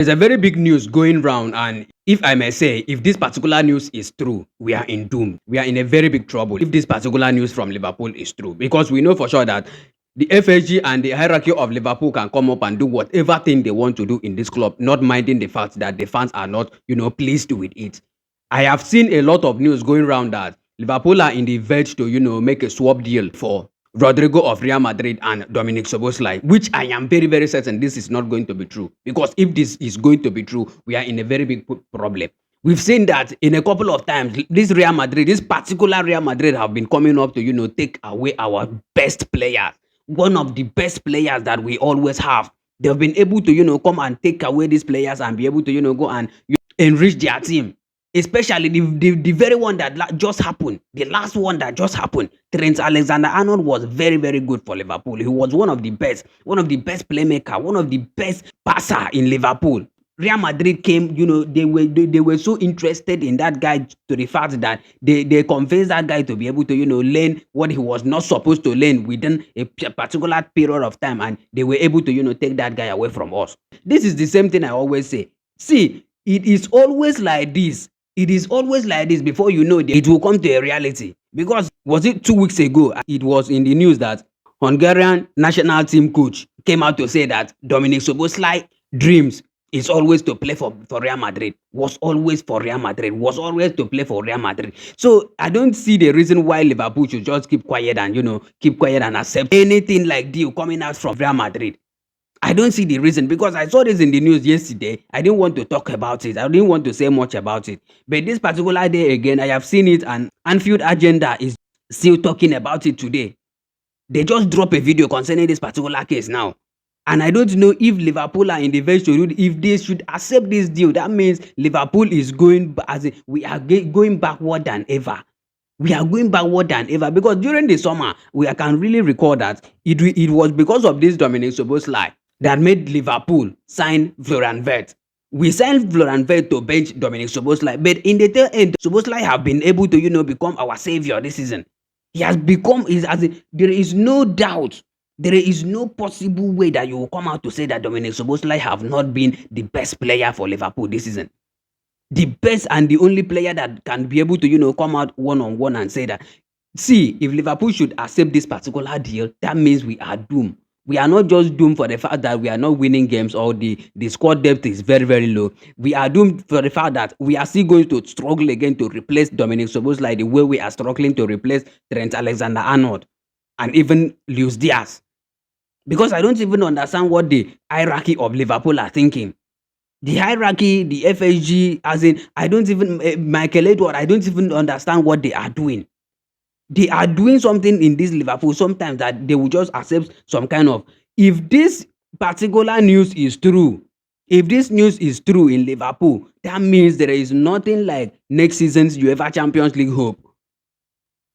There's a very big news going round, and if I may say, if this particular news is true, we are in doom. We are in a very big trouble if this particular news from Liverpool is true, because we know for sure that the FSG and the hierarchy of Liverpool can come up and do whatever thing they want to do in this club, not minding the fact that the fans are not, pleased with it. I have seen a lot of news going around that Liverpool are in the verge to, make a swap deal for Rodrigo of Real Madrid and Dominic Soboslai, which I am very, very certain this is not going to be true. Because if this is going to be true, we are in a very big problem. We've seen that in a couple of times, this particular Real Madrid have been coming up to, take away our best players. One of the best players that we always have. They've been able to, come and take away these players and be able to, go and enrich their team. Especially the very one that just happened, the last one that just happened. Trent Alexander-Arnold was very, very good for Liverpool. He was one of the best playmaker, one of the best passer in Liverpool. Real Madrid came, they were so interested in that guy to the fact that they convinced that guy to be able to, learn what he was not supposed to learn within a particular period of time, and they were able to, take that guy away from us. This is the same thing I always say. See, it is always like this. It is always like this before you know it will come to a reality. Because was it 2 weeks ago, it was in the news that Hungarian national team coach came out to say that Dominic Szoboszlai dreams is always to play for Real Madrid, was always for Real Madrid, was always to play for Real Madrid. So I don't see the reason why Liverpool should just keep quiet and accept anything like deal coming out from Real Madrid. I don't see the reason, because I saw this in the news yesterday. I didn't want to talk about it. I didn't want to say much about it. But this particular day again, I have seen it, and Anfield Agenda is still talking about it today. They just dropped a video concerning this particular case now. And I don't know if Liverpool are in the verge to do, if they should accept this deal. That means Liverpool is going, we are going backward than ever. We are going backward than ever, because during the summer, I can really recall that it was because of this Dominic Szoboszlai that made Liverpool sign Florian Wirtz. We signed Florian Wirtz to bench Dominic Szoboszlai, but in the tail end, Szoboszlai have been able to, become our savior this season. He has become, there is no doubt, there is no possible way that you will come out to say that Dominic Szoboszlai have not been the best player for Liverpool this season. The best and the only player that can be able to, come out one-on-one and say that. See, if Liverpool should accept this particular deal, that means we are doomed. We are not just doomed for the fact that we are not winning games, or the squad depth is very, very low. We are doomed for the fact that we are still going to struggle again to replace Dominic Szoboszlai the way we are struggling to replace Trent Alexander-Arnold and even Luis Diaz. Because I don't even understand what the hierarchy of Liverpool are thinking. The hierarchy, the FSG, as in, I don't even, Michael Edward, I don't even understand what they are doing. They are doing something in this Liverpool sometimes that they will just accept some kind of, if this particular news is true, if this news is true in Liverpool, that means there is nothing like next season's UEFA Champions League hope.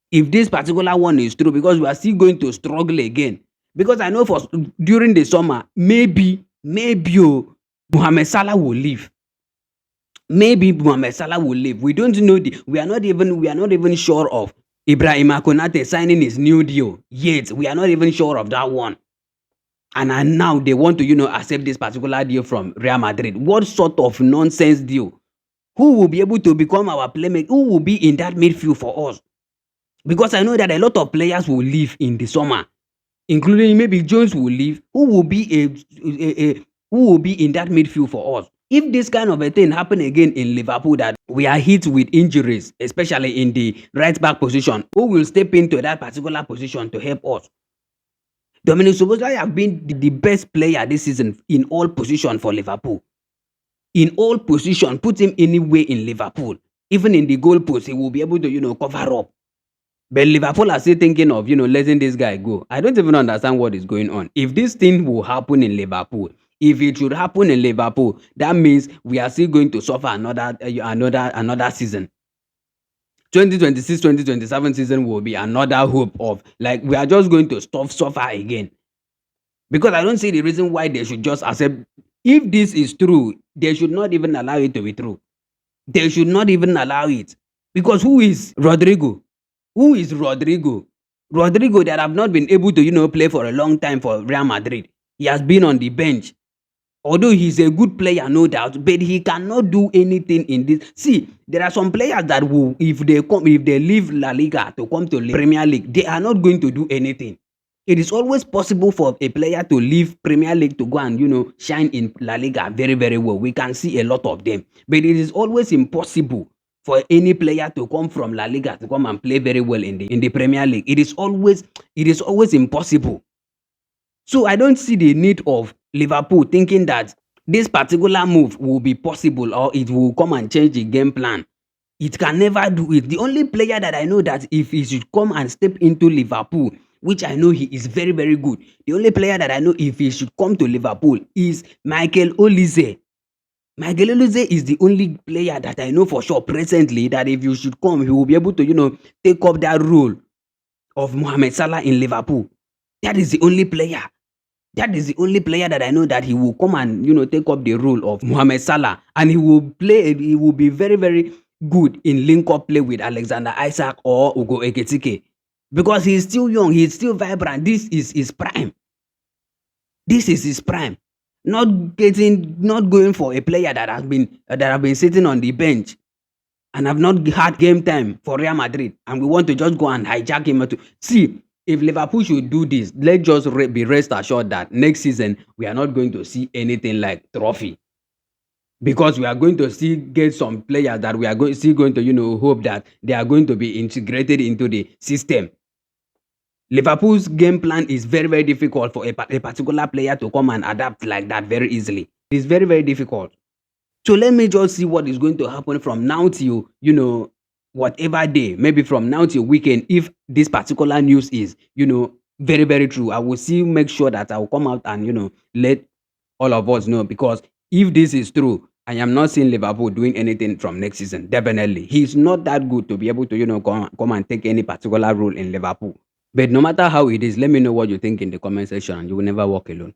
If this particular one is true, because we are still going to struggle again. Because I know during the summer, maybe Mohamed Salah will leave. Maybe Mohamed Salah will leave. We don't know we are not even sure of Ibrahima Konate signing his new deal yet. We are not even sure of that one. And now they want to, accept this particular deal from Real Madrid. What sort of nonsense deal? Who will be able to become our playmaker? Who will be in that midfield for us? Because I know that a lot of players will leave in the summer, including maybe Jones will leave. Who will be in that midfield for us? If this kind of a thing happen again in Liverpool, that we are hit with injuries, especially in the right back position, who will step into that particular position to help us? Dominic Szoboszlai have been the best player this season in all positions for Liverpool. In all positions, put him anywhere in Liverpool. Even in the goal post, he will be able to, cover up. But Liverpool are still thinking of, letting this guy go. I don't even understand what is going on. If this thing will happen in Liverpool, if it should happen in Liverpool, that means we are still going to suffer another season. 2026-2027 season will be another hope of, like, we are just going to suffer again. Because I don't see the reason why they should just accept. If this is true, they should not even allow it to be true. They should not even allow it. Because who is Rodrigo? Who is Rodrigo? Rodrigo that have not been able to, play for a long time for Real Madrid. He has been on the bench. Although he's a good player, no doubt, but he cannot do anything in this. See, there are some players that will, if they leave La Liga to come to Premier League, they are not going to do anything. It is always possible for a player to leave Premier League to go and shine in La Liga very very well. We can see a lot of them, but it is always impossible for any player to come from La Liga to come and play very well in the Premier League. It is always impossible. So I don't see the need of Liverpool thinking that this particular move will be possible or it will come and change the game plan. It can never do it. The only player that I know that if he should come and step into Liverpool, which I know he is very, very good, the only player that I know if he should come to Liverpool is Michael Olise. Michael Olise is the only player that I know for sure presently that if you should come, he will be able to, take up that role of Mohamed Salah in Liverpool. That is the only player. That is the only player that I know that he will come and take up the role of Mohamed Salah, and he will play. He will be very very good in link up play with Alexander Isak or Ugo Ekitike, because he is still young. He is still vibrant. This is his prime. This is his prime. Not going for a player that have been sitting on the bench and have not had game time for Real Madrid, and we want to just go and hijack him to see. If Liverpool should do this, let's just be rest assured that next season we are not going to see anything like trophy, because we are going to get some players that we are still going to hope that they are going to be integrated into the system. Liverpool's game plan is very very difficult for a particular player to come and adapt like that very easily. It is very very difficult. So let me just see what is going to happen from now till whatever day, maybe from now till weekend. If this particular news is very very true, I will make sure that I will come out and let all of us know, because if this is true, I am not seeing Liverpool doing anything from next season. Definitely, he's not that good to be able to come and take any particular role in Liverpool. But no matter how it is, let me know what you think in the comment section, and you will never walk alone.